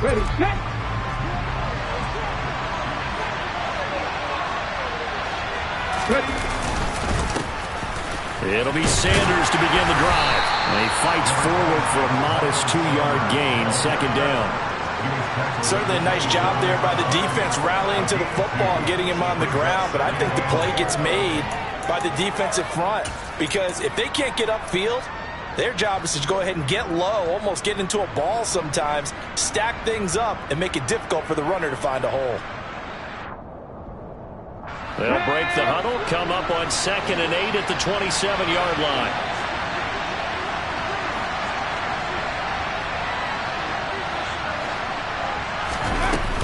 Ready, set. Ready. It'll be Sanders to begin the drive. And he fights forward for a modest 2-yard gain, second down. Certainly a nice job there by the defense rallying to the football and getting him on the ground. But I think the play gets made by the defensive front, because if they can't get upfield, their job is to go ahead and get low, almost get into a ball sometimes, stack things up, and make it difficult for the runner to find a hole. They'll break the huddle, come up on 2nd and 8 at the 27-yard line.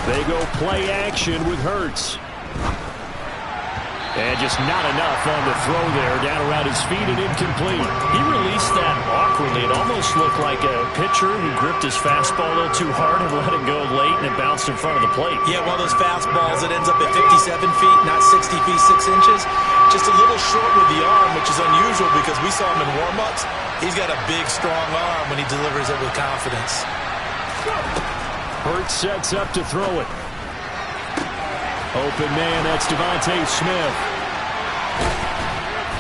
They go play action with Hurts. And just not enough on the throw there, down around his feet and incomplete. He released that awkwardly. It almost looked like a pitcher who gripped his fastball a little too hard and let it go late, and it bounced in front of the plate. Yeah, one of those fastballs that ends up at 57 feet, not 60 feet, 6 inches. Just a little short with the arm, which is unusual because we saw him in warm-ups. He's got a big, strong arm when he delivers it with confidence. Hurts sets up to throw it. Open man, that's Devontae Smith.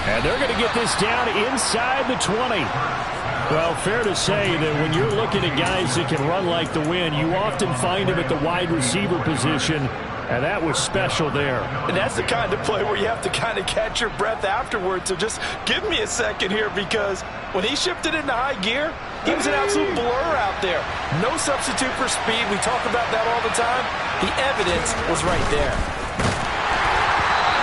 And they're going to get this down inside the 20. Well, fair to say that when you're looking at guys that can run like the wind, you often find him at the wide receiver position, and that was special there. And that's the kind of play where you have to kind of catch your breath afterwards. So just give me a second here, because when he shifted into high gear, he was an absolute blur out there. No substitute for speed. We talk about that all the time. The evidence was right there.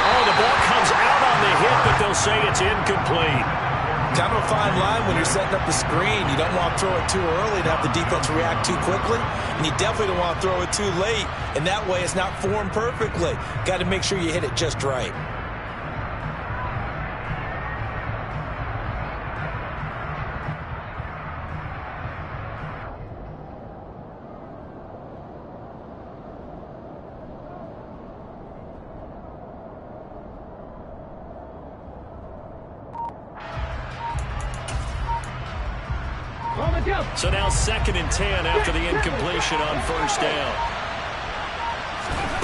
Oh, the ball comes out on the hit, but they'll say it's incomplete. Kind of a fine line when you're setting up the screen. You don't want to throw it too early to have the defense react too quickly, and you definitely don't want to throw it too late, and that way it's not formed perfectly. Got to make sure you hit it just right. So now 2nd and 10 after the incompletion on 1st down.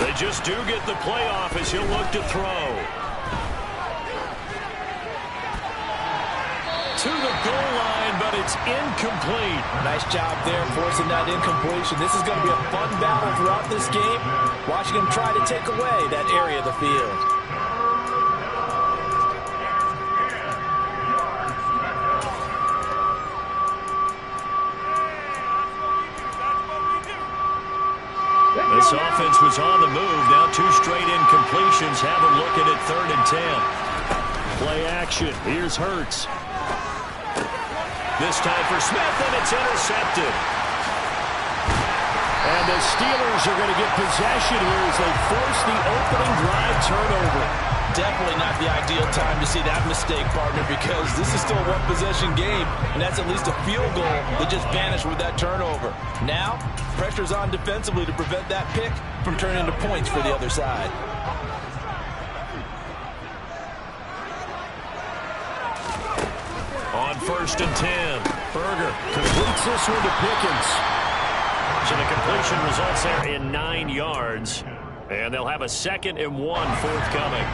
They just do get the playoff as he'll look to throw. To the goal line, but it's incomplete. Nice job there forcing that incompletion. This is going to be a fun battle throughout this game, watching him try to take away that area of the field. This offense was on the move. Now 2 straight incompletions have him looking at 3rd and 10. Play action. Here's Hurts. This time for Smith, and it's intercepted. And the Steelers are going to get possession here as they force the opening drive turnover. Definitely not the ideal time to see that mistake, partner, because this is still a one-possession game, and that's at least a field goal that just vanished with that turnover. Now, pressure's on defensively to prevent that pick from turning into points for the other side. On 1st and 10, Berger completes this one to Pickens. So the completion results there in 9 yards, and they'll have a 2nd and 1 forthcoming.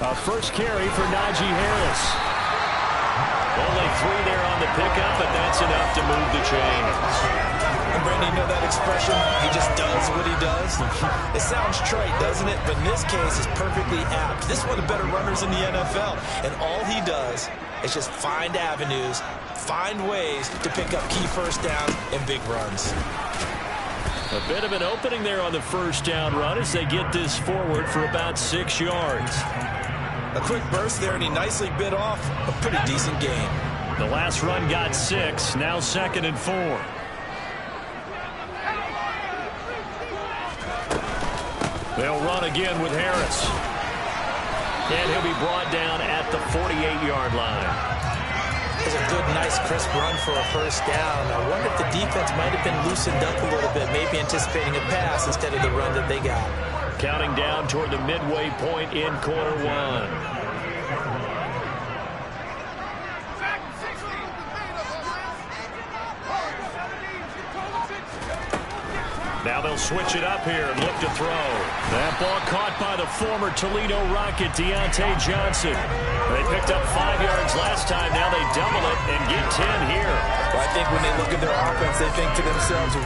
A first carry for Najee Harris. Only 3 there on the pickup, but that's enough to move the chains. And Brandon, you know that expression, he just does what he does? It sounds trite, doesn't it? But in this case, it's perfectly apt. This is one of the better runners in the NFL, and all he does is just find avenues, find ways to pick up key first downs and big runs. A bit of an opening there on the 1st down run as they get this forward for about 6 yards. A quick burst there, and he nicely bit off a pretty decent gain. The last run got 6, now 2nd and 4. They'll run again with Harris. And he'll be brought down at the 48-yard line. It's a good, nice, crisp run for a first down. I wonder if the defense might have been loosened up a little bit, maybe anticipating a pass instead of the run that they got. Counting down toward the midway point in quarter 1. Now they'll switch it up here and look to throw. That ball caught by the former Toledo Rocket, Deontay Johnson. They picked up 5 yards last time. Now they double it and get 10 here. Well, I think when they look at their offense, they think to themselves,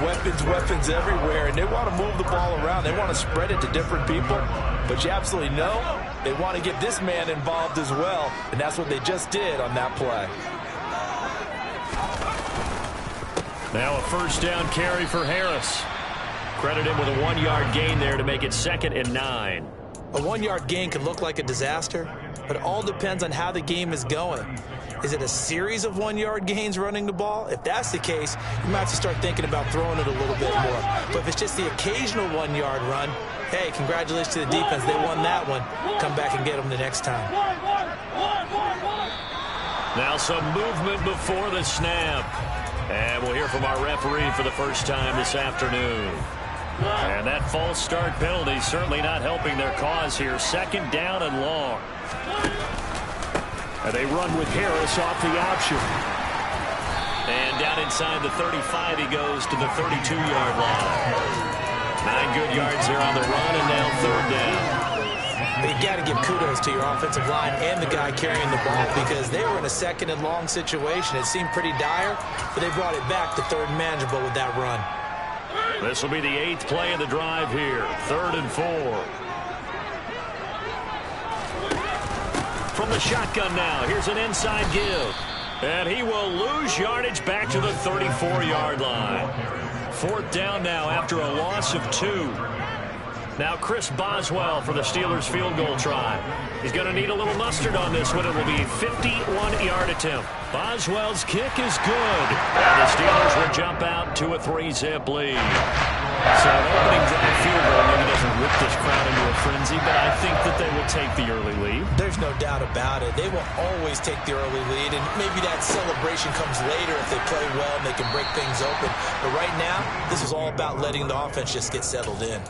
weapons everywhere, and they want to move the ball around. They want to spread it to different people. But you absolutely know they want to get this man involved as well, and that's what they just did on that play. Now a first down carry for Harris. Credit him with a 1-yard gain there to make it 2nd and 9. A 1-yard gain can look like a disaster, but it all depends on how the game is going. Is it a series of 1-yard gains running the ball? If that's the case, you might have to start thinking about throwing it a little bit more. But if it's just the occasional 1-yard run, hey, congratulations to the defense. They won that one. Come back and get them the next time. Now some movement before the snap. And we'll hear from our referee for the first time this afternoon. And that false start penalty certainly not helping their cause here. 2nd down and long. And they run with Harris off the option. And down inside the 35, he goes to the 32-yard line. 9 good yards there on the run, and now 3rd down. But you got to give kudos to your offensive line and the guy carrying the ball, because they were in a 2nd and long situation. It seemed pretty dire, but they brought it back to 3rd and manageable with that run. This will be the 8th play of the drive here. 3rd and 4. From the shotgun now, here's an inside give. And he will lose yardage back to the 34-yard line. 4th down now after a loss of 2. Now Chris Boswell for the Steelers field goal try. He's going to need a little mustard on this one. It will be a 51-yard attempt. Boswell's kick is good. And the Steelers will jump out to a 3-zip lead. So an opening drive field goal maybe doesn't whip this crowd into a frenzy, but I think that they will take the early lead. There's no doubt about it. They will always take the early lead, and maybe that celebration comes later if they play well and they can break things open. But right now, this is all about letting the offense just get settled in.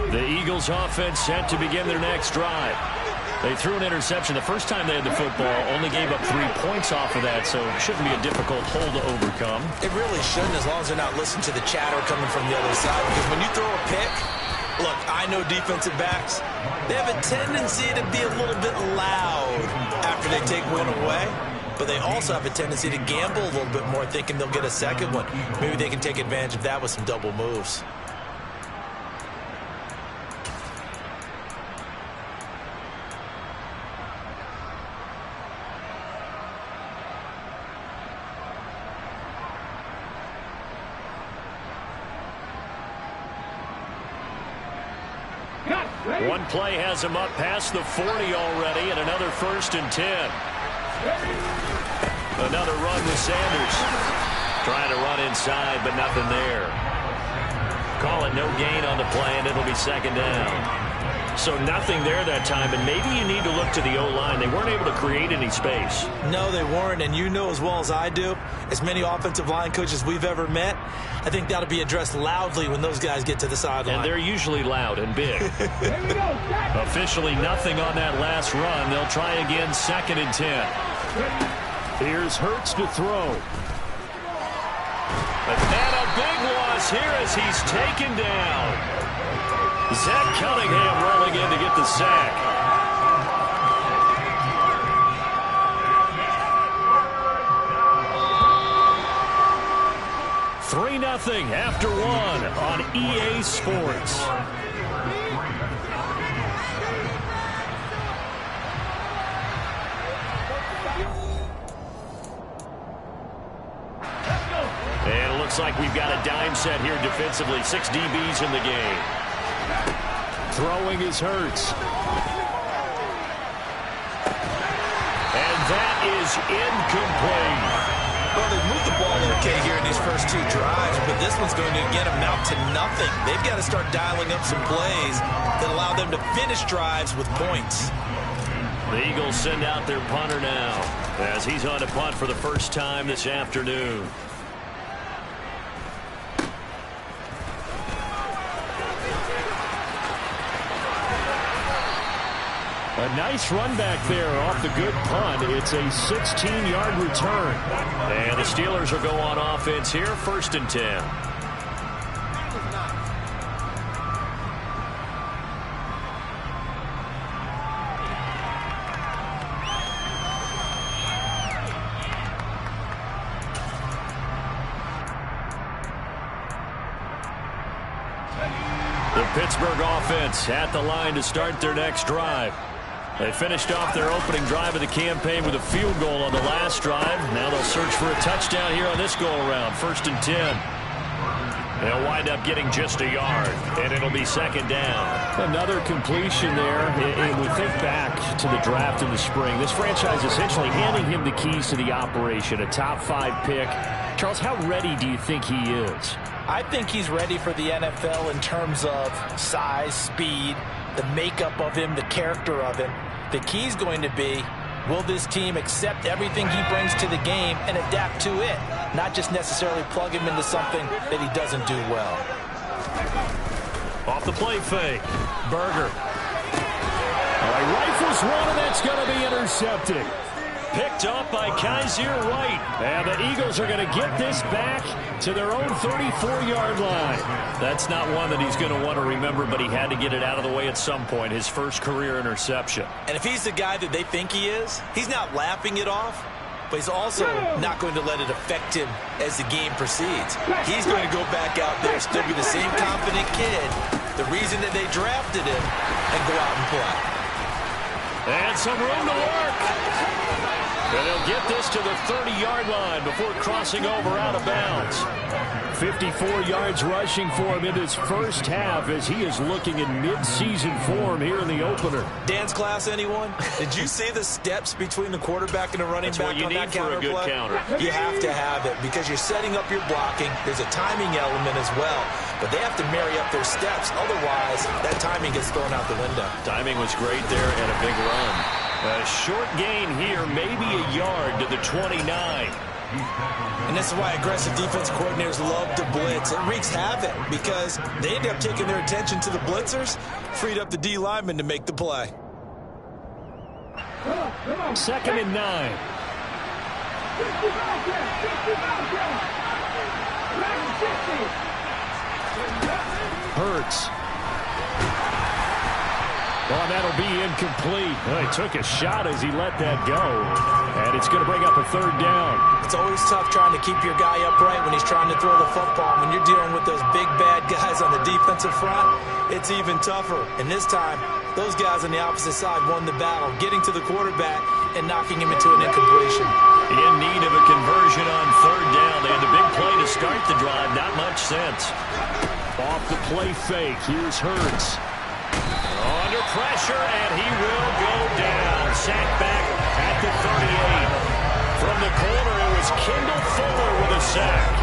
The Eagles offense set to begin their next drive. They threw an interception the first time they had the football, only gave up 3 points off of that, so it shouldn't be a difficult hole to overcome. It really shouldn't, as long as they're not listening to the chatter coming from the other side, because when you throw a pick, look, I know defensive backs, they have a tendency to be a little bit loud after they take one away, but they also have a tendency to gamble a little bit more, thinking they'll get a second one. Maybe they can take advantage of that with some double moves. One play has him up past the 40 already, and another 1st and 10. Another run with Sanders. Trying to run inside, but nothing there. Call it no gain on the play, and it'll be 2nd down. So nothing there that time, and maybe you need to look to the O-line. They weren't able to create any space. No, they weren't, and you know as well as I do, as many offensive line coaches we've ever met, I think that'll be addressed loudly when those guys get to the sideline. And they're usually loud and big. Officially nothing on that last run. They'll try again, 2nd and 10. Here's Hurts to throw. And a big loss here as he's taken down. Zach Cunningham rolling in to get the sack. $3-0 after 1 on EA Sports. And it looks like we've got a dime set here defensively. 6 DBs in the game. Throwing is Hurts. And that is incomplete. Well, they've moved the ball okay here in these first 2 drives, but this one's going to again amount to nothing. They've got to start dialing up some plays that allow them to finish drives with points. The Eagles send out their punter now as he's on to punt for the first time this afternoon. A nice run back there off the good punt. It's a 16-yard return. And the Steelers will go on offense here, 1st and 10. The Pittsburgh offense at the line to start their next drive. They finished off their opening drive of the campaign with a field goal on the last drive. Now they'll search for a touchdown here on this go-around, 1st and 10. They'll wind up getting just a yard, and it'll be 2nd down. Another completion there, and we think back to the draft in the spring. This franchise essentially handing him the keys to the operation, a top 5 pick. Charles, how ready do you think he is? I think he's ready for the NFL in terms of size, speed, the makeup of him, the character of him. The key's going to be, will this team accept everything he brings to the game and adapt to it? Not just necessarily plug him into something that he doesn't do well. Off the play fake. Berger. Rifles one, and that's going to be intercepted. Picked off by Kaiser White. And the Eagles are going to get this back to their own 34-yard line. That's not one that he's going to want to remember, but he had to get it out of the way at some point. His first career interception. And if he's the guy that they think he is, he's not laughing it off, but he's also not going to let it affect him as the game proceeds. He's going to go back out there, still be the same confident kid, the reason that they drafted him, and go out and play. And some room to work. And he'll get this to the 30-yard line before crossing over out of bounds. 54 yards rushing for him in his first half as he is looking in mid-season form here in the opener. Dance class, anyone? Did you see the steps between the quarterback and the running back on that counter play? That's what you need for a good counter. You have to have it because you're setting up your blocking. There's a timing element as well. But they have to marry up their steps. Otherwise, that timing gets thrown out the window. Timing was great there and a big run. A short gain here, maybe a yard to the 29. And this is why aggressive defense coordinators love to blitz. It wreaks havoc because they end up taking their attention to the blitzers, freed up the D lineman to make the play. 2nd and 9. Hurts. Well, that'll be incomplete. Well, he took a shot as he let that go. And it's going to bring up a 3rd down. It's always tough trying to keep your guy upright when he's trying to throw the football. When you're dealing with those big, bad guys on the defensive front, it's even tougher. And this time, those guys on the opposite side won the battle, getting to the quarterback and knocking him into an incompletion. In need of a conversion on 3rd down. They had a big play to start the drive. Not much sense. Off the play fake. Here's Hurts. Under pressure, and he will go down. Sacked back at the 38. From the corner, it was Kendall Fuller with a sack.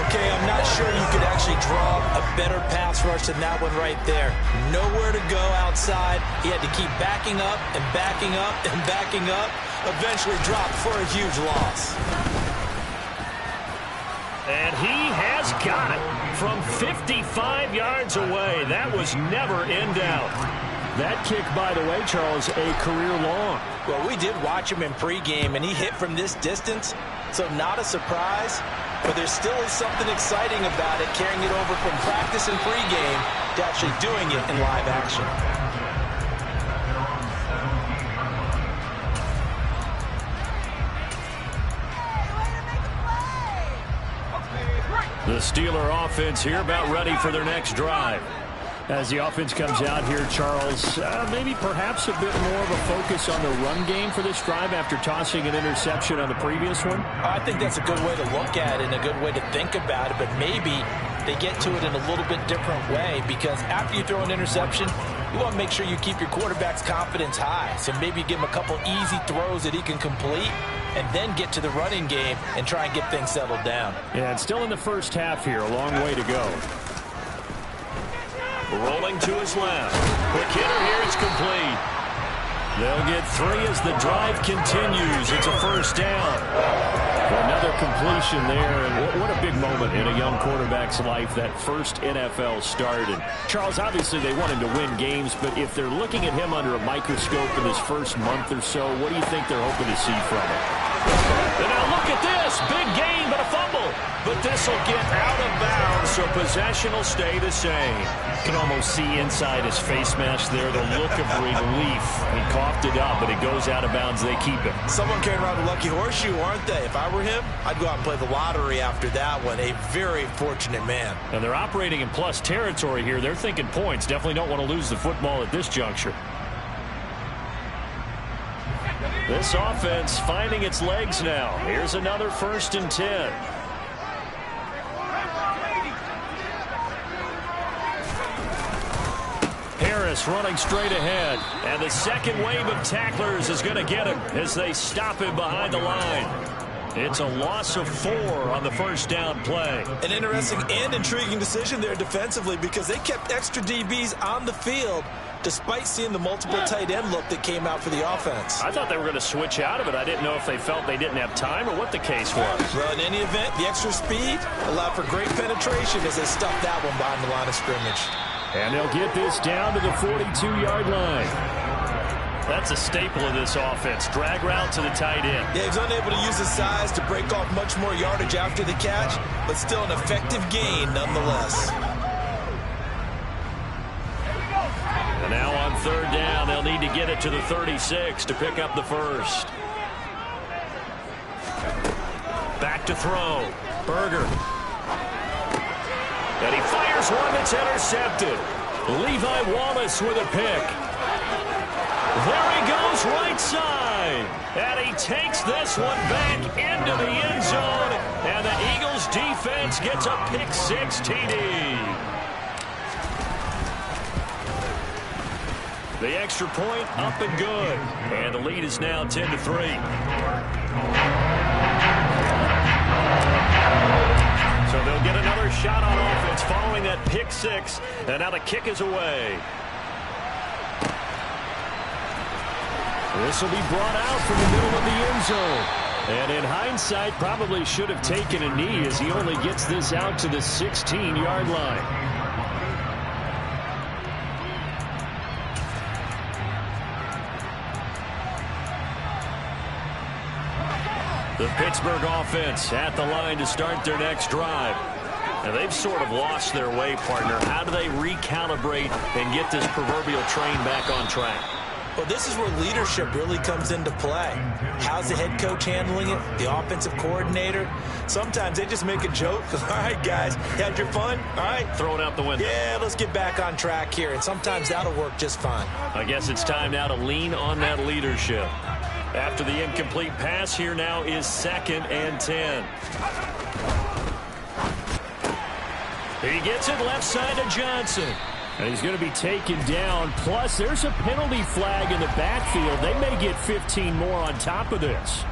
Okay, I'm not sure you could actually draw a better pass rush than that one right there. Nowhere to go outside. He had to keep backing up and backing up and backing up. Eventually dropped for a huge loss. And he has got it from 55 yards away. That was never in doubt. That kick, by the way, Charles, a career long. Well, we did watch him in pregame, and he hit from this distance, so not a surprise. But there still is something exciting about it, carrying it over from practice and pregame to actually doing it in live action. The Steeler offense here about ready for their next drive. As the offense comes out here, Charles, maybe perhaps a bit more of a focus on the run game for this drive after tossing an interception on the previous one? I think that's a good way to look at it and a good way to think about it, but maybe they get to it in a little bit different way because after you throw an interception, you want to make sure you keep your quarterback's confidence high. So maybe give him a couple easy throws that he can complete and then get to the running game and try and get things settled down. Yeah, it's still in the first half here. A long way to go. Rolling to his left. Quick hitter here is complete. They'll get 3 as the drive continues. It's a first down. Another completion there, and what a big moment in a young quarterback's life, that first NFL start. And Charles, obviously they want him to win games, but if they're looking at him under a microscope in his first month or so, what do you think they're hoping to see from him? And now look at this. Big gain, but a fumble. But this will get out of bounds, so possession will stay the same. You can almost see inside his face mask there the look of relief. He coughed it up, but it goes out of bounds. They keep it. Someone carrying around the lucky horseshoe, aren't they? If I were him, I'd go out and play the lottery after that one. A very fortunate man. And they're operating in plus territory here. They're thinking points. Definitely don't want to lose the football at this juncture. This offense finding its legs now. Here's another 1st and 10. Harris running straight ahead. And the second wave of tacklers is going to get him as they stop him behind the line. It's a loss of 4 on the first down play. An interesting and intriguing decision there defensively because they kept extra DBs on the field despite seeing the multiple tight end look that came out for the offense. I thought they were going to switch out of it. I didn't know if they felt they didn't have time or what the case was. Well, in any event, the extra speed allowed for great penetration as they stuffed that one behind the line of scrimmage. And they'll get this down to the 42-yard line. That's a staple of this offense. Drag route to the tight end. Yeah, he's unable to use his size to break off much more yardage after the catch, but still an effective gain nonetheless. And now on 3rd down, they'll need to get it to the 36 to pick up the first. Back to throw. Berger. And he fires one that's intercepted. Levi Wallace with a pick. There he goes right side. And he takes this one back into the end zone. And the Eagles defense gets a pick-6 TD. The extra point up and good. And the lead is now 10-3. So they'll get another shot on offense following that pick-6. And now the kick is away. This will be brought out from the middle of the end zone. And in hindsight, probably should have taken a knee as he only gets this out to the 16-yard line. The Pittsburgh offense at the line to start their next drive. And they've sort of lost their way, partner. How do they recalibrate and get this proverbial train back on track? Well, this is where leadership really comes into play. How's the head coach handling it? The offensive coordinator? Sometimes they just make a joke. All right, guys, you had your fun? All right. Throw it out the window. Yeah, let's get back on track here. And sometimes that'll work just fine. I guess it's time now to lean on that leadership. After the incomplete pass, here now is 2nd and 10. He gets it left side to Johnson. And he's going to be taken down. Plus, there's a penalty flag in the backfield. They may get 15 more on top of this.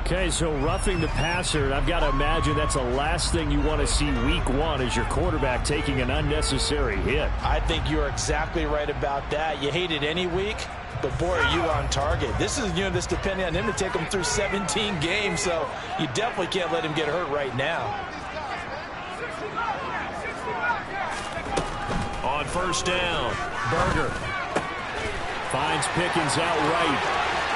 Okay, so roughing the passer, I've got to imagine that's the last thing you want to see week 1 as your quarterback taking an unnecessary hit. I think you're exactly right about that. You hate it any week, but boy, are you on target. This is, this depending on him to take him through 17 games, so you definitely can't let him get hurt right now. On 1st down, Berger finds Pickens out right.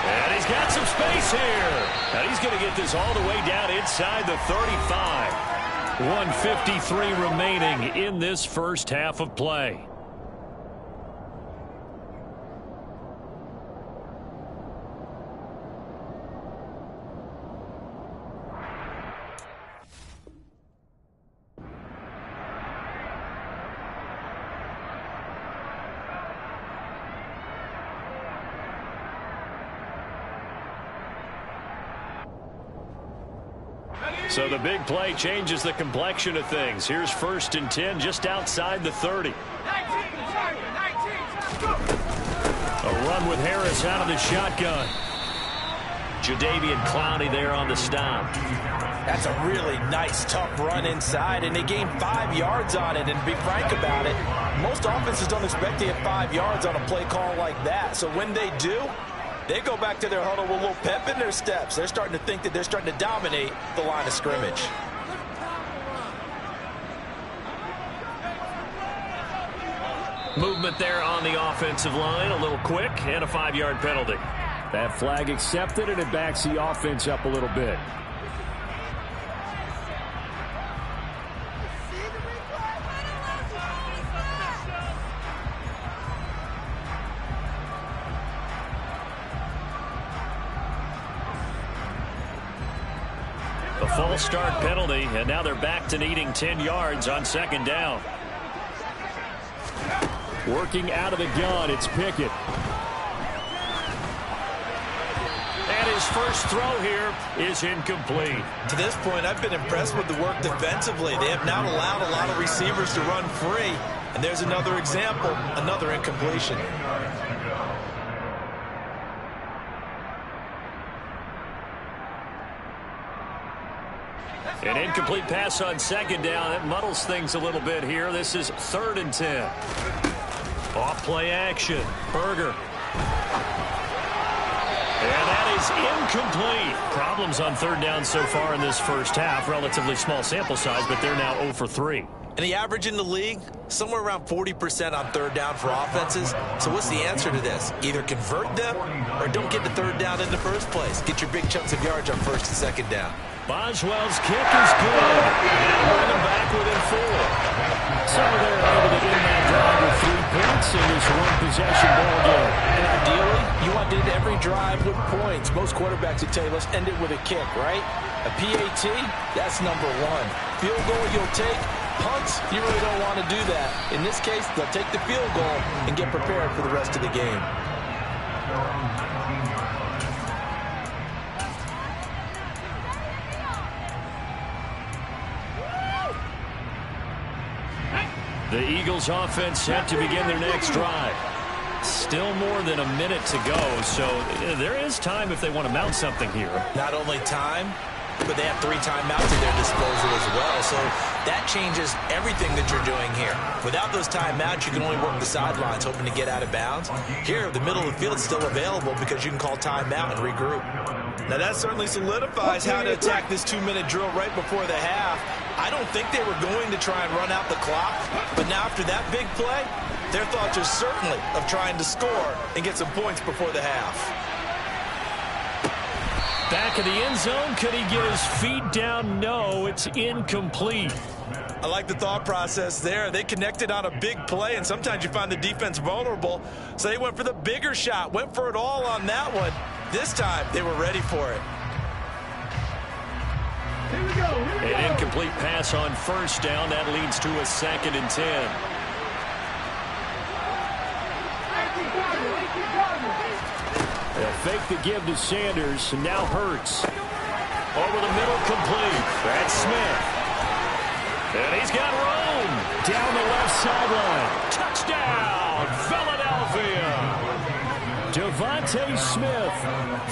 And he's got some space here. And he's going to get this all the way down inside the 35. 1:53 remaining in this first half of play. So the big play changes the complexion of things. Here's 1st and 10 just outside the 30. A run with Harris out of the shotgun. Jadeveon Clowney there on the stop. That's a really nice, tough run inside, and they gained 5 yards on it. And to be frank about it, most offenses don't expect to get 5 yards on a play call like that. So when they do, They go back to their huddle with a little pep in their steps. They're starting to think that they're starting to dominate the line of scrimmage. Movement there on the offensive line, a little quick, and a 5-yard penalty. That flag accepted, and it backs the offense up a little bit. A false start penalty, and now they're back to needing 10 yards on second down. Working out of the gun, it's Pickett. And his first throw here is incomplete. To this point, I've been impressed with the work defensively. They have not allowed a lot of receivers to run free. And there's another example, another incompletion. An incomplete pass on second down. That muddles things a little bit here. This is 3rd and 10. Off play action. Berger. And that is incomplete. Problems on 3rd down so far in this first half. Relatively small sample size, but they're now 0 for 3. And the average in the league, somewhere around 40% on 3rd down for offenses. So what's the answer to this? Either convert them or don't get the 3rd down in the first place. Get your big chunks of yards on 1st and 2nd down. Boswell's kick is good. Now bring them back within 4. So they're able to end that drive with 3 points in this one-possession ball game. And ideally, you want to end every drive with points. Most quarterbacks would tell you, let's end it with a kick, right? A PAT, that's number 1. Field goal you'll take. Punts, you really don't want to do that. In this case, they'll take the field goal and get prepared for the rest of the game. The Eagles offense set to begin their next drive. Still more than a minute to go, so there is time if they want to mount something here. Not only time, but they have 3 timeouts at their disposal as well, so that changes everything that you're doing here. Without those timeouts, you can only work the sidelines, hoping to get out of bounds. Here, the middle of the field is still available because you can call timeout and regroup. Now, that certainly solidifies how to attack this 2-minute drill right before the half. I don't think they were going to try and run out the clock, but now after that big play, their thoughts are certainly of trying to score and get some points before the half. Back in the end zone, could he get his feet down? No, it's incomplete. I like the thought process there. They connected on a big play, and sometimes you find the defense vulnerable, so they went for the bigger shot, went for it all on that one. This time, they were ready for it. Here we go. An incomplete pass on 1st down. That leads to a 2nd and 10. They'll fake the give to Sanders, and now Hurts. Over the middle, complete. That's Smith. And he's got Rome down the left sideline. Touchdown, Philadelphia. Devontae Smith,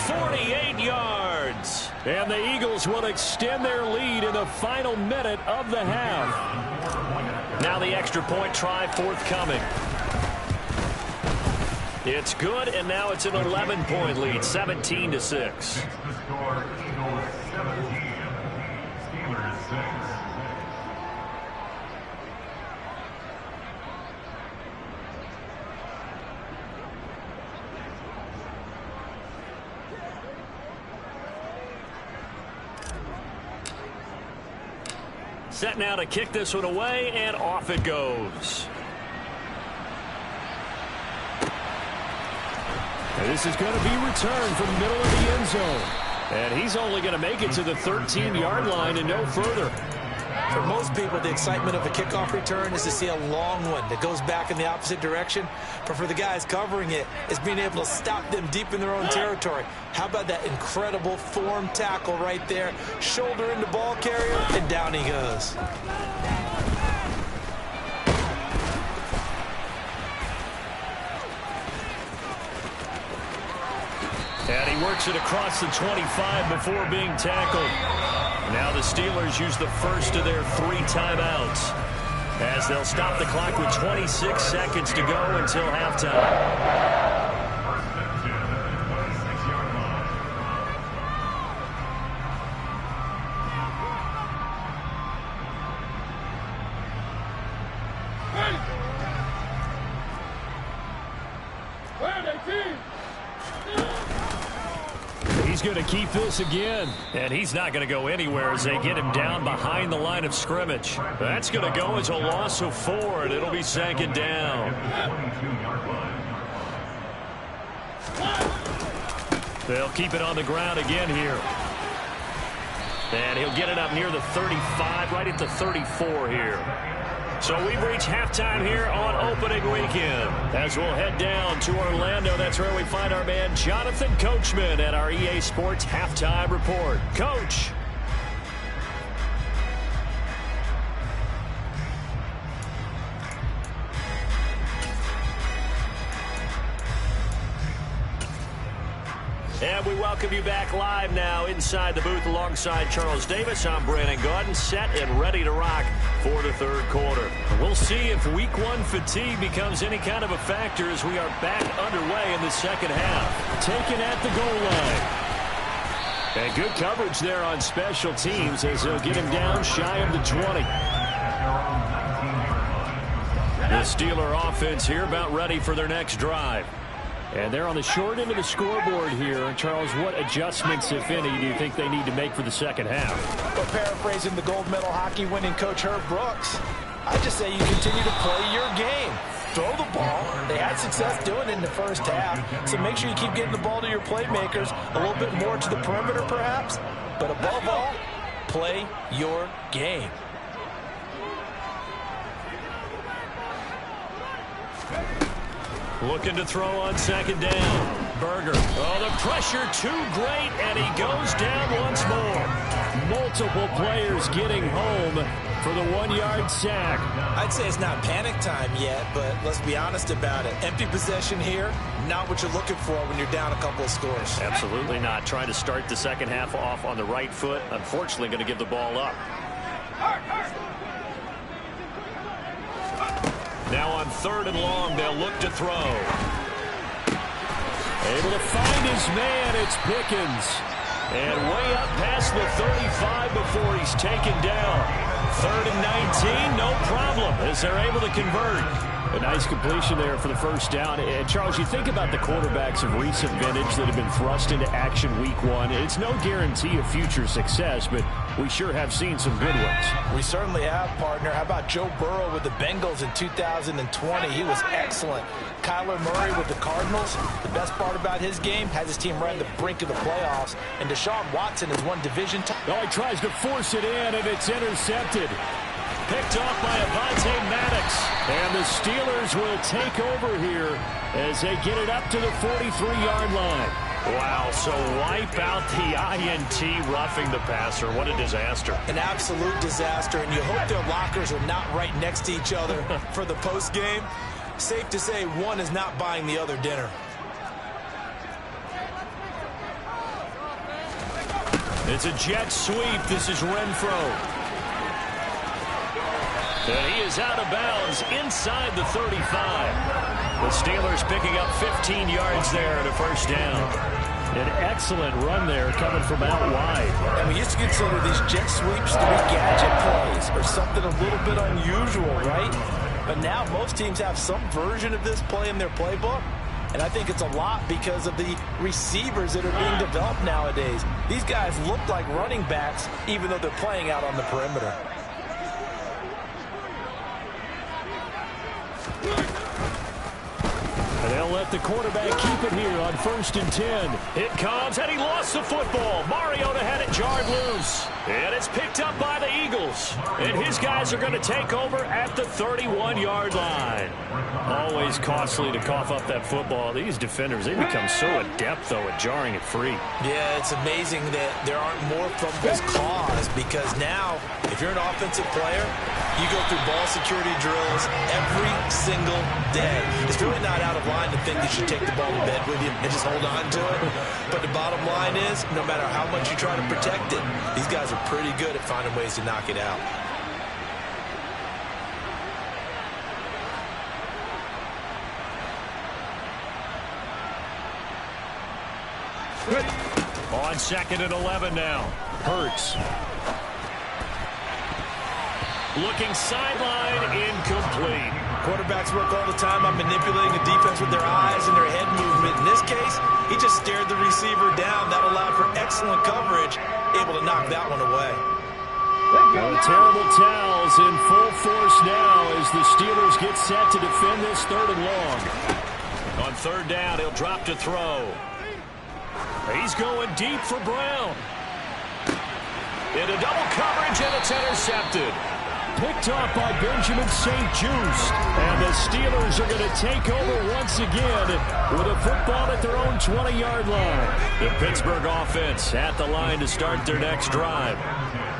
48 yards. And the Eagles will extend their lead in the final minute of the half. Now the extra point try forthcoming. It's good, and now it's an 11-point lead, 17-6. Set now to kick this one away, and off it goes. And this is going to be returned from the middle of the end zone. And he's only going to make it to the 13-yard line and no further. For most people, the excitement of a kickoff return is to see a long one that goes back in the opposite direction. But for the guys covering it, it's being able to stop them deep in their own territory. How about that incredible form tackle right there? Shoulder into ball carrier, and down he goes. And he works it across the 25 before being tackled. Now the Steelers use the first of their 3 timeouts as they'll stop the clock with 26 seconds to go until halftime. he's going to keep this again. And he's not going to go anywhere as they get him down behind the line of scrimmage. That's going to go as a loss of 4, and it'll be second down. They'll keep it on the ground again here. And he'll get it up near the 35, right at the 34 here. So we've reached halftime here on opening weekend. As we'll head down to Orlando, that's where we find our man Jonathan Coachman at our EA Sports Halftime Report. Coach. And we welcome you back live now inside the booth alongside Charles Davis. I'm Brandon Gaudin, set and ready to rock for the third quarter. We'll see if week 1 fatigue becomes any kind of a factor as we are back underway in the second half. Taken at the goal line. And good coverage there on special teams as they'll get him down shy of the 20. The Steeler offense here about ready for their next drive. And they're on the short end of the scoreboard here. And Charles, what adjustments, if any, do you think they need to make for the second half? Well, paraphrasing the gold medal hockey winning coach Herb Brooks, I just say you continue to play your game. Throw the ball. They had success doing it in the first half. So make sure you keep getting the ball to your playmakers, a little bit more to the perimeter perhaps. But above all, play your game. Looking to throw on second down. Berger. Oh, the pressure too great, and he goes down once more. Multiple players getting home for the 1-yard sack. I'd say it's not panic time yet, but let's be honest about it. Empty possession here, not what you're looking for when you're down a couple of scores. Absolutely not. Trying to start the second half off on the right foot. Unfortunately, going to give the ball up. Now on 3rd and long, they'll look to throw. Able to find his man, it's Pickens. And way up past the 35 before he's taken down. 3rd and 19, no problem, as they're able to convert. A nice completion there for the first down. And Charles, you think about the quarterbacks of recent vintage that have been thrust into action week 1. It's no guarantee of future success, but we sure have seen some good ones. We certainly have, partner. How about Joe Burrow with the Bengals in 2020? He was excellent. Kyler Murray with the Cardinals. The best part about his game, has his team right at the brink of the playoffs. And Deshaun Watson has won division title. Oh, he tries to force it in, and it's intercepted. Picked off by Avonte Maddox. And the Steelers will take over here as they get it up to the 43-yard line. Wow, so wipe out the INT roughing the passer. What a disaster. An absolute disaster, and you hope their lockers are not right next to each other for the postgame. Safe to say one is not buying the other dinner. It's a jet sweep. This is Renfro. And he is out of bounds inside the 35. The Steelers picking up 15 yards there at a first down. An excellent run there coming from out wide. And we used to consider these jet sweeps to be gadget plays or something a little bit unusual, right? But now most teams have some version of this play in their playbook. And I think it's a lot because of the receivers that are being developed nowadays. These guys look like running backs even though they're playing out on the perimeter. And they'll let the quarterback keep it here on 1st and 10. It comes, and he lost the football. Mariota had it jarred loose. And it's picked up by the Eagles. And his guys are going to take over at the 31-yard line. Always costly to cough up that football. These defenders, they become so adept, though, at jarring it free. Yeah, it's amazing that there aren't more fumbles caused because now, if you're an offensive player, you go through ball security drills every single day. It's really not out of line to think you should take the ball to bed with you and just hold on to it. But the bottom line is, no matter how much you try to protect it, these guys are pretty good at finding ways to knock it out. On 2nd and 11 now. Hurts. Looking sideline, incomplete. Quarterbacks work all the time on manipulating the defense with their eyes and their head movement. In this case, he just stared the receiver down. That allowed for excellent coverage, able to knock that one away. Terrible towels in full force now as the Steelers get set to defend this 3rd and long. On 3rd down, he'll drop to throw. He's going deep for Brown. Into double coverage, and it's intercepted. Picked off by Benjamin St-Juste. And the Steelers are going to take over once again with a football at their own 20-yard line. The Pittsburgh offense at the line to start their next drive.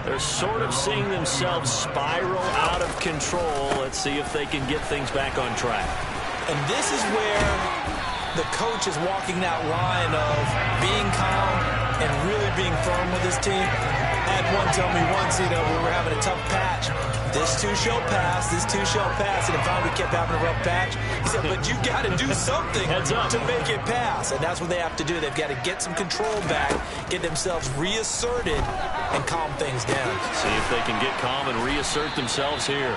They're sort of seeing themselves spiral out of control. Let's see if they can get things back on track. And this is where the coach is walking that line of being calm and really being firm with his team. I had one tell me once, we were having a tough patch. This too shall pass, this too shall pass. And if we kept having a rough patch, he said, but you got to do something to make it pass. And that's what they have to do. They've got to get some control back, get themselves reasserted, and calm things down. See if they can get calm and reassert themselves here.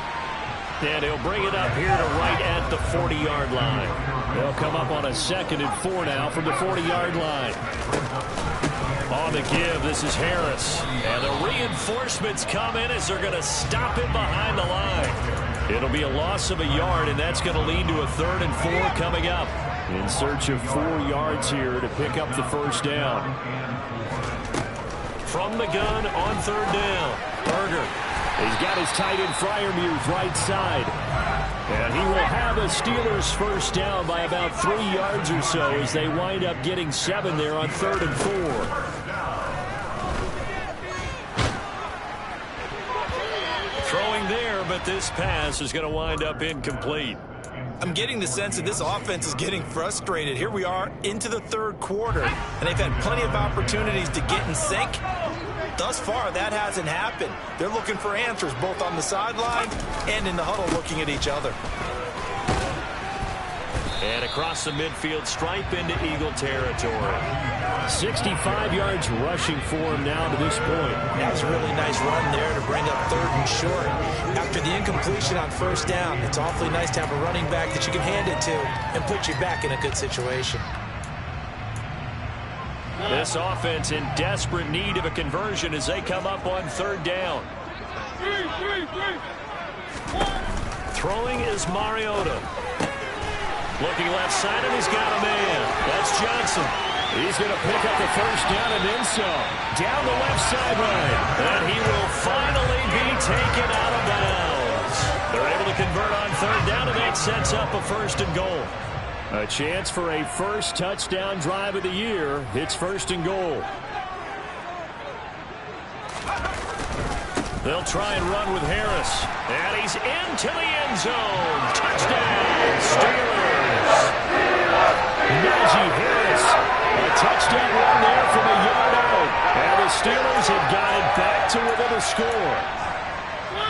And he'll bring it up here to right at the 40-yard line. They'll come up on a 2nd and 4 now from the 40-yard line. On the give, this is Harris. And the reinforcements come in as they're going to stop him behind the line. It'll be a loss of a yard, and that's going to lead to a 3rd and 4 coming up. In search of 4 yards here to pick up the 1st down. From the gun on 3rd down, Berger. He's got his tight end Freiermuth right side. And he will have a Steelers 1st down by about 3 yards or so as they wind up getting 7 there on 3rd and 4. Throwing there, but this pass is going to wind up incomplete. I'm getting the sense that this offense is getting frustrated. Here we are into the 3rd quarter, and they've had plenty of opportunities to get in sync. Thus far, that hasn't happened. They're looking for answers both on the sideline and in the huddle looking at each other. And across the midfield stripe into Eagle territory. 65 yards rushing for him now to this point. That was a really nice run there to bring up 3rd and short. After the incompletion on 1st down, it's awfully nice to have a running back that you can hand it to and put you back in a good situation. This offense in desperate need of a conversion as they come up on 3rd down. Throwing is Mariota. Looking left side, and he's got a man. That's Johnson. He's going to pick up the 1st down and then some. Down the left sideline. And he will finally be taken out of bounds. They're able to convert on 3rd down, and that sets up a 1st and goal. A chance for a first touchdown drive of the year. It's 1st and goal. They'll try and run with Harris. And he's into the end zone. Touchdown, Steelers. Najee Harris. A touchdown run there from a yard out. And the Steelers have got it back to within a score.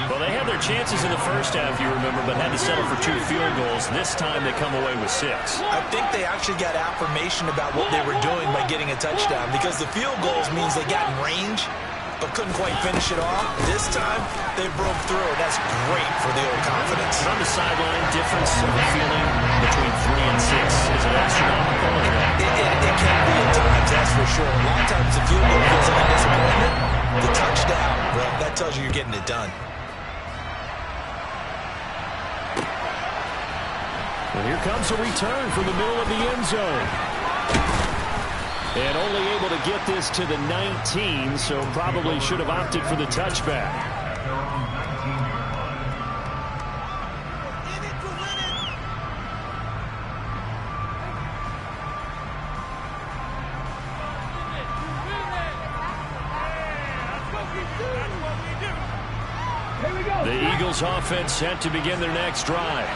Well, they had their chances in the 1st half, you remember, but had to settle for 2 field goals. This time they come away with 6. I think they actually got affirmation about what they were doing by getting a touchdown, because the field goals means they got in range but couldn't quite finish it off. This time they broke through, and that's great for the old confidence. From the sideline, difference of feeling between 3 and 6 is an astronomical. It can be at times, that's for sure. A lot of times the field goal feels like a disappointment. The touchdown, well, that tells you you're getting it done. And here comes a return from the middle of the end zone. And only able to get this to the 19, so probably should have opted for the touchback. The Eagles offense set to begin their next drive.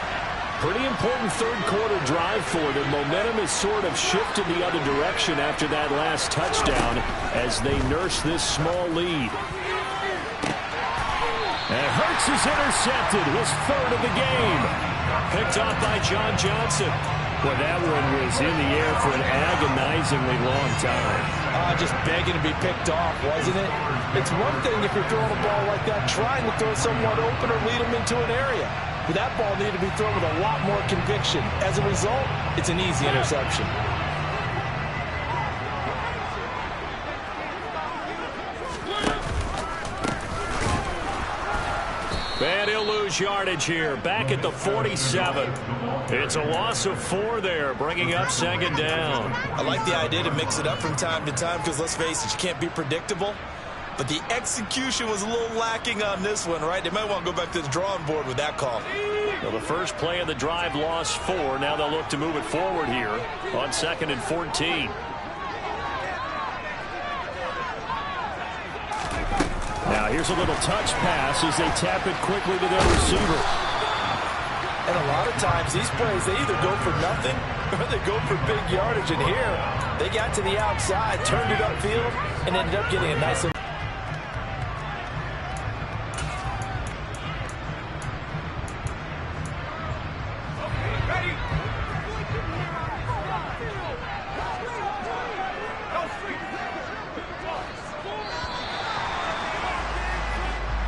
Pretty important 3rd quarter drive for them. Momentum has sort of shifted the other direction after that last touchdown as they nurse this small lead. And Hurts is intercepted, his 3rd of the game. Picked off by John Johnson. Well, that one was in the air for an agonizingly long time. Just begging to be picked off, wasn't it? It's one thing if you're throwing a ball like that, trying to throw someone open or lead them into an area. but that ball needed to be thrown with a lot more conviction. As a result, it's an easy interception. And he'll lose yardage here. Back at the 47. It's a loss of 4 there, bringing up second down. I like the idea to mix it up from time to time because, let's face it, you can't be predictable. But the execution was a little lacking on this one, right? They might want to go back to the drawing board with that call. Well, the first play of the drive lost 4. Now they'll look to move it forward here on 2nd and 14. Now here's a little touch pass as they tap it quickly to their receiver. And a lot of times these plays, they either go for nothing or they go for big yardage. And here, they got to the outside, turned it upfield, and ended up getting a nice...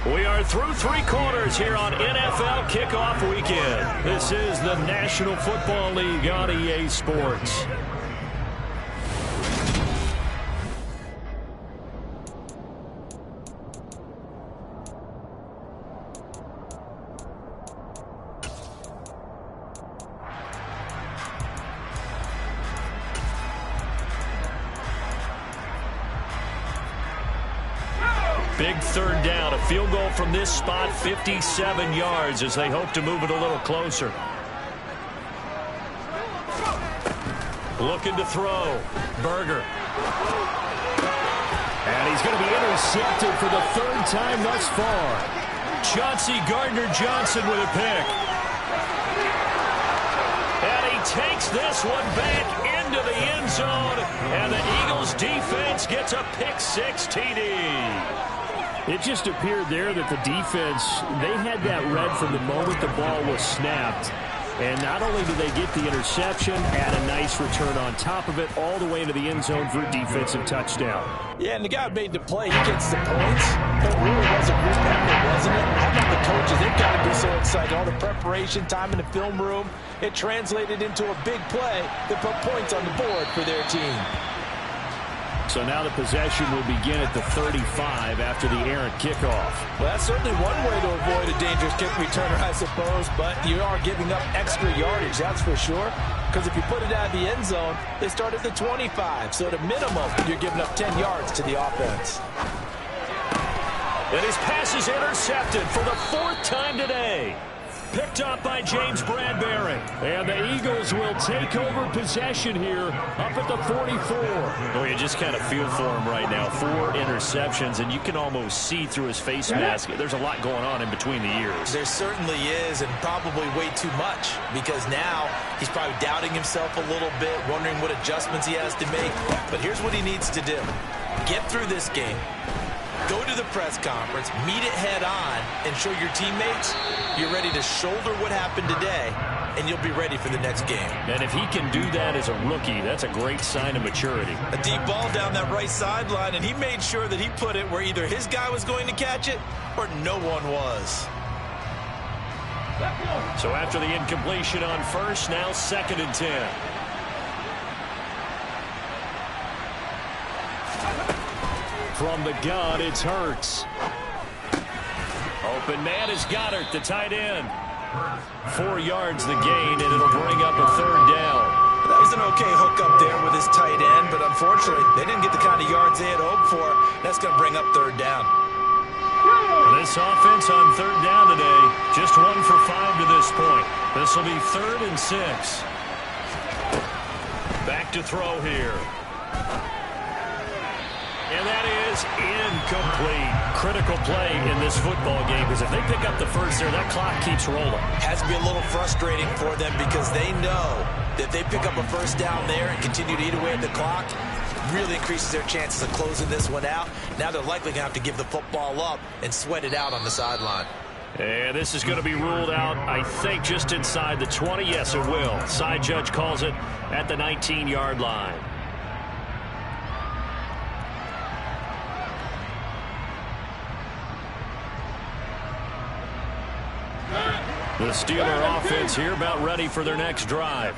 We are through 3 quarters here on NFL Kickoff Weekend. This is the National Football League on EA Sports. Big third down, a field goal from this spot, 57 yards as they hope to move it a little closer. Looking to throw. Berger. And he's going to be intercepted for the 3rd time thus far. Chauncey Gardner-Johnson with a pick. And he takes this one back into the end zone. And the Eagles defense gets a pick-6 TD. It just appeared there that the defense, they had that read from the moment the ball was snapped. And not only did they get the interception, add a nice return on top of it, all the way into the end zone for a defensive touchdown. Yeah, and the guy made the play. He gets the points. But it really was a group effort, wasn't it? How about the coaches? They've got to be so excited. All the preparation time in the film room, it translated into a big play that put points on the board for their team. So now the possession will begin at the 35 after the errant kickoff. Well, that's certainly one way to avoid a dangerous kick returner, I suppose, but you are giving up extra yardage, that's for sure. Because if you put it out of the end zone, they start at the 25. So at a minimum, you're giving up 10 yards to the offense. And his pass is intercepted for the 4th time today. Picked up by James Bradbury. And the Eagles will take over possession here up at the 44. Oh, you just kind of feel for him right now. 4 interceptions, and you can almost see through his face mask. There's a lot going on in between the ears. There certainly is, and probably way too much, because now he's probably doubting himself a little bit, wondering what adjustments he has to make. But here's what he needs to do. Get through this game. Go to the press conference, meet it head on, and show your teammates you're ready to shoulder what happened today, and you'll be ready for the next game. And if he can do that as a rookie, that's a great sign of maturity. A deep ball down that right sideline, and he made sure that he put it where either his guy was going to catch it or no one was. So after the incompletion on first, now 2nd and 10. From the gun, it's Hurts. Open man is Goddard, the tight end. 4 yards the gain, and it'll bring up a 3rd down. That was an okay hook up there with his tight end, but unfortunately, they didn't get the kind of yards they had hoped for. That's going to bring up 3rd down. This offense on 3rd down today, just 1 for 5 to this point. This will be 3rd and 6. Back to throw here. And that is incomplete. Critical play in this football game, because if they pick up the first there, that clock keeps rolling. Has to be a little frustrating for them because they know that they pick up a first down there and continue to eat away at the clock, really increases their chances of closing this one out. Now they're likely going to have to give the football up and sweat it out on the sideline. And this is going to be ruled out, I think, just inside the 20. Yes, it will. Side judge calls it at the 19-yard line. The Steeler offense here about ready for their next drive.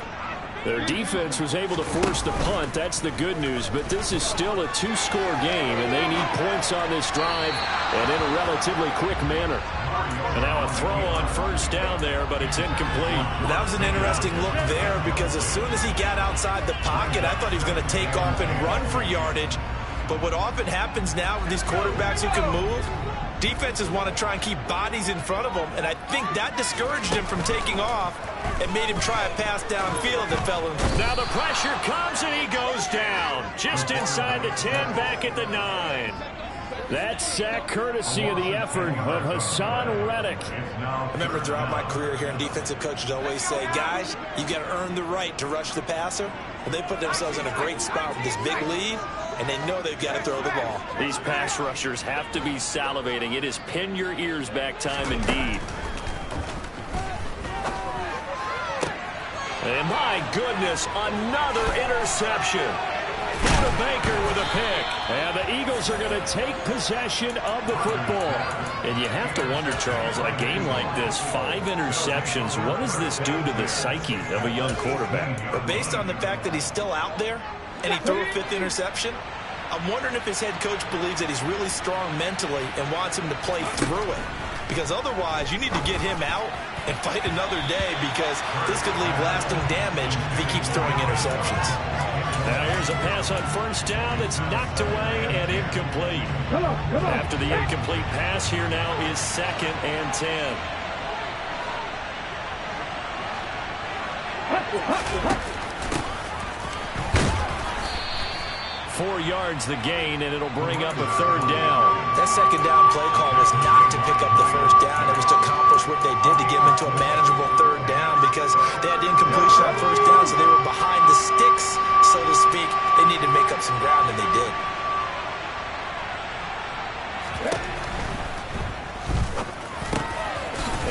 Their defense was able to force the punt. That's the good news. But this is still a two-score game, and they need points on this drive and in a relatively quick manner. And now a throw on first down there, but it's incomplete. That was an interesting look there because as soon as he got outside the pocket, I thought he was going to take off and run for yardage. But what often happens now with these quarterbacks who can move, defenses want to try and keep bodies in front of them, and I think that discouraged him from taking off and made him try a pass downfield that fell in. Now the pressure comes, and he goes down. Just inside the 10, back at the 9. That sack courtesy of the effort of Hassan Reddick. I remember throughout my career here in defensive coaches always say, guys, you got to earn the right to rush the passer. Well, they put themselves in a great spot with this big lead, and they know they've got to throw the ball. These pass rushers have to be salivating. It is pin your ears back time indeed. And my goodness, another interception. Buda Baker with a pick. And the Eagles are going to take possession of the football. And you have to wonder, Charles, a game like this, 5 interceptions, what does this do to the psyche of a young quarterback? But based on the fact that he's still out there and he threw a 5th interception, I'm wondering if his head coach believes that he's really strong mentally and wants him to play through it. Because otherwise, you need to get him out and fight another day because this could leave lasting damage if he keeps throwing interceptions. Now here's a pass on first down that's knocked away and incomplete. After the incomplete pass, here now is 2nd and 10. 4 yards the gain, and it'll bring up a 3rd down. That 2nd down play call was not to pick up the first down. It was to accomplish what they did to get them into a manageable 3rd down because they had incompletion on first down, so they were behind the sticks, so to speak. They needed to make up some ground, and they did.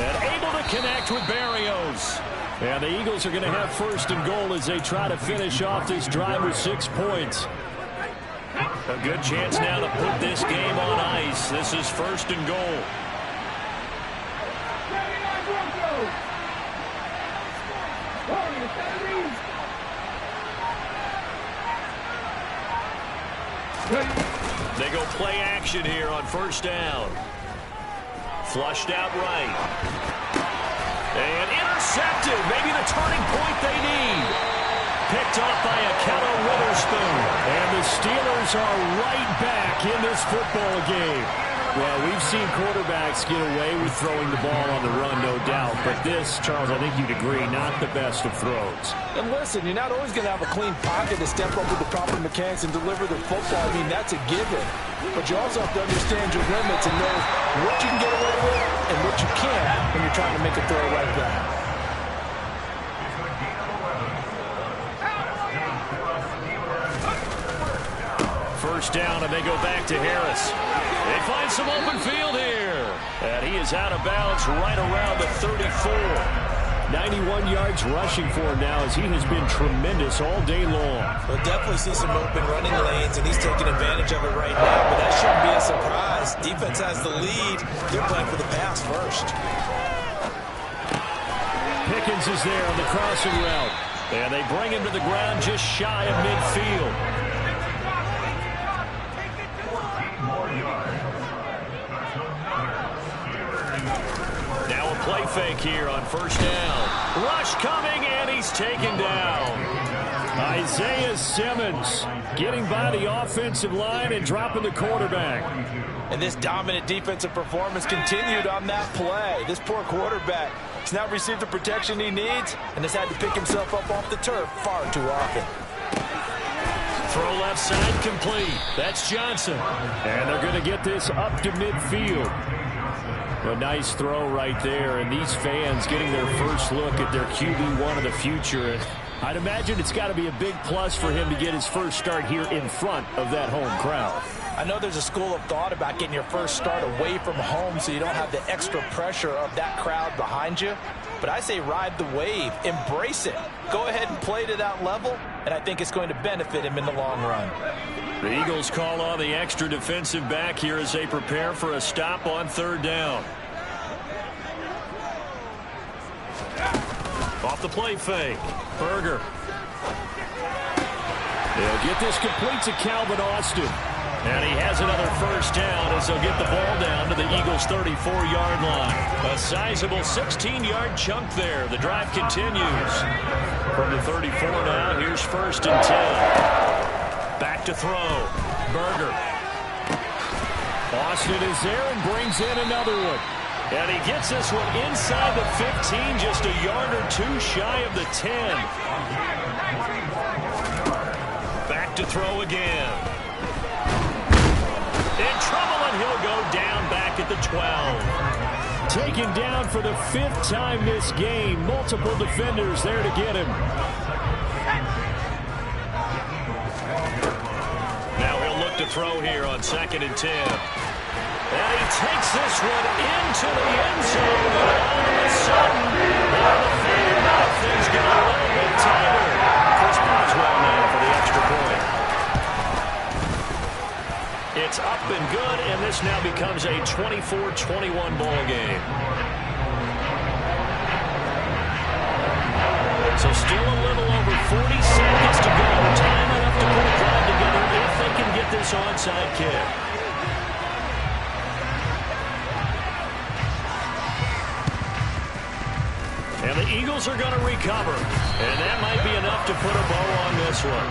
And able to connect with Barrios. And the Eagles are going to have 1st and goal as they try to finish off this drive with 6 points. A good chance now to put this game on ice. This is 1st and goal. They go play action here on 1st down. Flushed out right. And intercepted. Maybe the turning point they need. Picked off by Akello Witherspoon. And the Steelers are right back in this football game. Well, we've seen quarterbacks get away with throwing the ball on the run, no doubt. But this, Charles, I think you'd agree, not the best of throws. And listen, you're not always going to have a clean pocket to step up with the proper mechanics and deliver the football. I mean, that's a given. But you also have to understand your limits and know what you can get away with and what you can't when you're trying to make a throw like that. First down, and they go back to Harris. They find some open field here. And he is out of bounds right around the 34. 91 yards rushing for him now as he has been tremendous all day long. We'll definitely see some open running lanes, and he's taking advantage of it right now, but that shouldn't be a surprise. Defense has the lead. They're playing for the pass first. Pickens is there on the crossing route. And they bring him to the ground just shy of midfield. Now a play fake here on 1st down. Rush coming, and he's taken down. Isaiah Simmons getting by the offensive line and dropping the quarterback. And this dominant defensive performance continued on that play. This poor quarterback has not received the protection he needs and has had to pick himself up off the turf far too often. Throw left side complete. That's Johnson. And they're going to get this up to midfield. A nice throw right there, and these fans getting their first look at their QB1 of the future. I'd imagine it's got to be a big plus for him to get his first start here in front of that home crowd. I know there's a school of thought about getting your first start away from home so you don't have the extra pressure of that crowd behind you. But I say ride the wave. Embrace it. Go ahead and play to that level, and I think it's going to benefit him in the long run. The Eagles call on the extra defensive back here as they prepare for a stop on 3rd down. Off the play fake. Berger. They'll get this complete to Calvin Austin. And he has another first down as they'll get the ball down to the Eagles' 34-yard line. A sizable 16-yard chunk there. The drive continues. From the 34 now, here's 1st and 10. Back to throw. Berger. Austin is there and brings in another one. And he gets this one inside the 15, just a yard or two shy of the 10. Back to throw again. In trouble, and he'll go down back at the 12. Taken down for the 5th time this game. Multiple defenders there to get him. Now he'll look to throw here on 2nd and 10. And he takes this one into the end zone. And all of a sudden, the fan out, things get a little bit tighter. Chris Boswell now for the extra point. It's up and good, and this now becomes a 24-21 ball game. So still a little over 40 seconds to go. Time enough to put a drive together if they can get this onside kick. And the Eagles are going to recover. And that might be enough to put a bow on this one.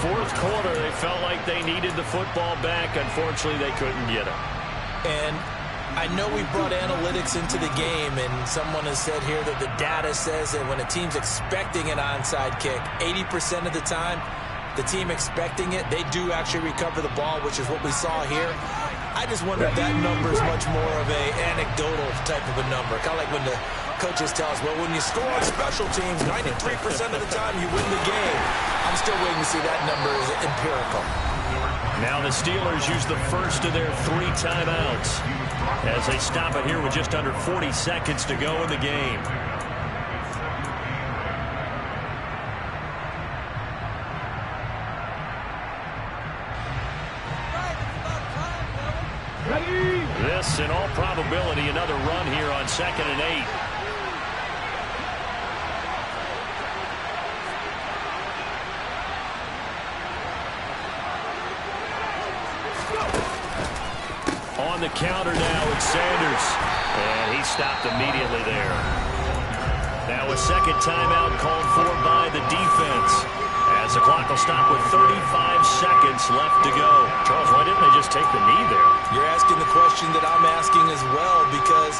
4th quarter, they felt like they needed the football back. Unfortunately, they couldn't get it. And I know we brought analytics into the game, and someone has said here that the data says that when a team's expecting an onside kick, 80% of the time, the team expecting it, they do actually recover the ball, which is what we saw here. I just wonder if that number is much more of a anecdotal type of a number. Kind of like when the coaches tell us, well, when you score on special teams, 93% of the time you win the game. I'm still waiting to see that number is empirical. Now the Steelers use the first of their 3 timeouts as they stop it here with just under 40 seconds to go in the game. This, in all probability, another run here on 2nd and 8. On the counter now, it's Sanders. And he stopped immediately there. Now a 2nd timeout called for by the defense. As the clock will stop with 35 seconds left to go. Charles, why didn't they just take the knee there? You're asking the question that I'm asking as well, because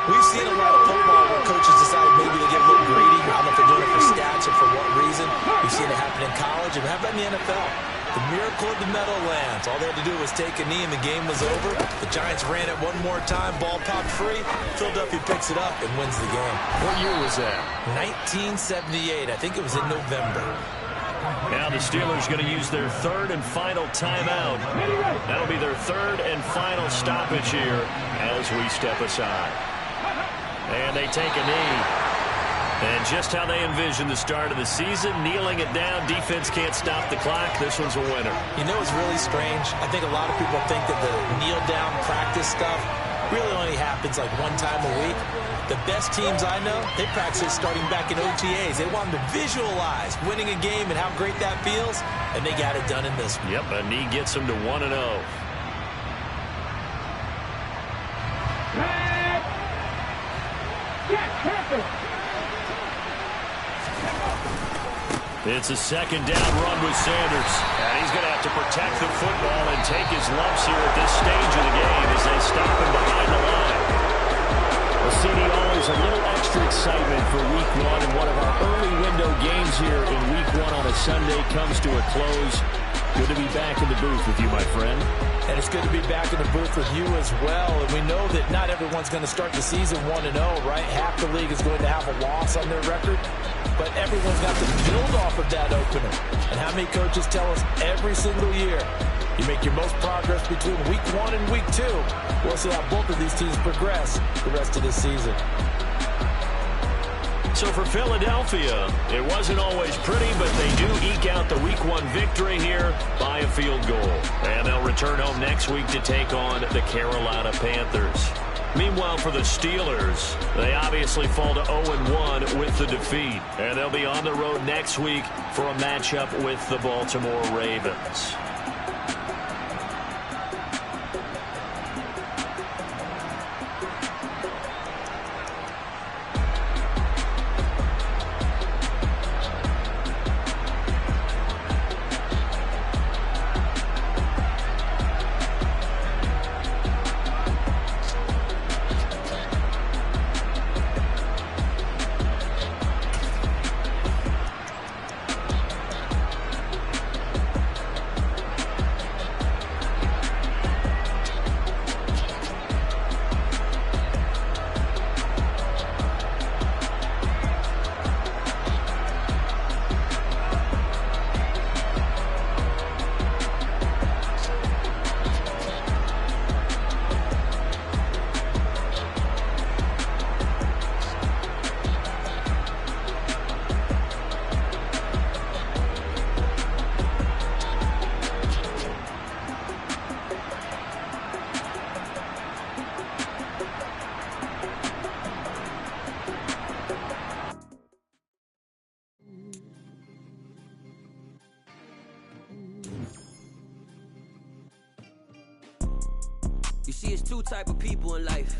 we've seen a lot of football where coaches decide maybe they get a little greedy. I don't know if they're doing it for stats or for what reason. We've seen it happen in college, and how about in the NFL? The miracle of the Meadowlands. All they had to do was take a knee, and the game was over. The Giants ran it one more time. Ball popped free. Philadelphia picks it up and wins the game. What year was that? 1978. I think it was in November. Now the Steelers going to use their 3rd and final timeout. That'll be their 3rd and final stoppage here as we step aside. And they take a knee. And just how they envisioned the start of the season, kneeling it down, defense can't stop the clock. This one's a winner. You know, it's really strange. I think a lot of people think that the kneel-down practice stuff really only happens like one time a week. The best teams I know, they practice starting back in OTAs. They want them to visualize winning a game and how great that feels, and they got it done in this one. Yep, a knee gets them to 1-0. It's a 2nd down run with Sanders. And he's going to have to protect the football and take his lumps here at this stage of the game as they stop him behind the line. Well, CD, always a little extra excitement for Week 1, and one of our early window games here in Week 1 on a Sunday comes to a close. Good to be back in the booth with you, my friend. And it's good to be back in the booth with you as well. And we know that not everyone's going to start the season 1-0, right? Half the league is going to have a loss on their record. But everyone's got to build off of that opener. And how many coaches tell us every single year, you make your most progress between Week 1 and Week 2. We'll see how both of these teams progress the rest of this season. So for Philadelphia, it wasn't always pretty, but they do eke out the Week 1 victory here by a field goal. And they'll return home next week to take on the Carolina Panthers. Meanwhile, for the Steelers, they obviously fall to 0-1 with the defeat. And they'll be on the road next week for a matchup with the Baltimore Ravens. You see, it's two type of people in life.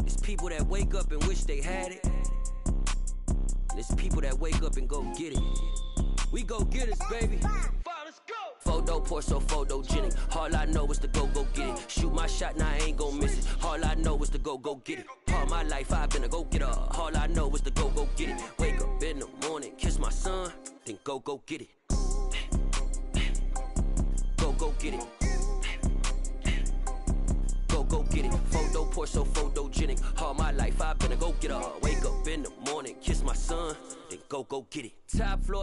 It's people that wake up and wish they had it. And it's people that wake up and go get it. We go get it, baby. Let's go. Photo pour so photogenic. All I know is to go get it. Shoot my shot, now I ain't gon' miss it. All I know is to go get it. All my life I've been a go-getter. All I know is to go get it. Wake up in the morning, kiss my son, then go get it. Go get it. Go get it. Photo pour so photogenic. All my life I've been a go-getter. Wake up in the morning, kiss my son, then go get it. Top floor.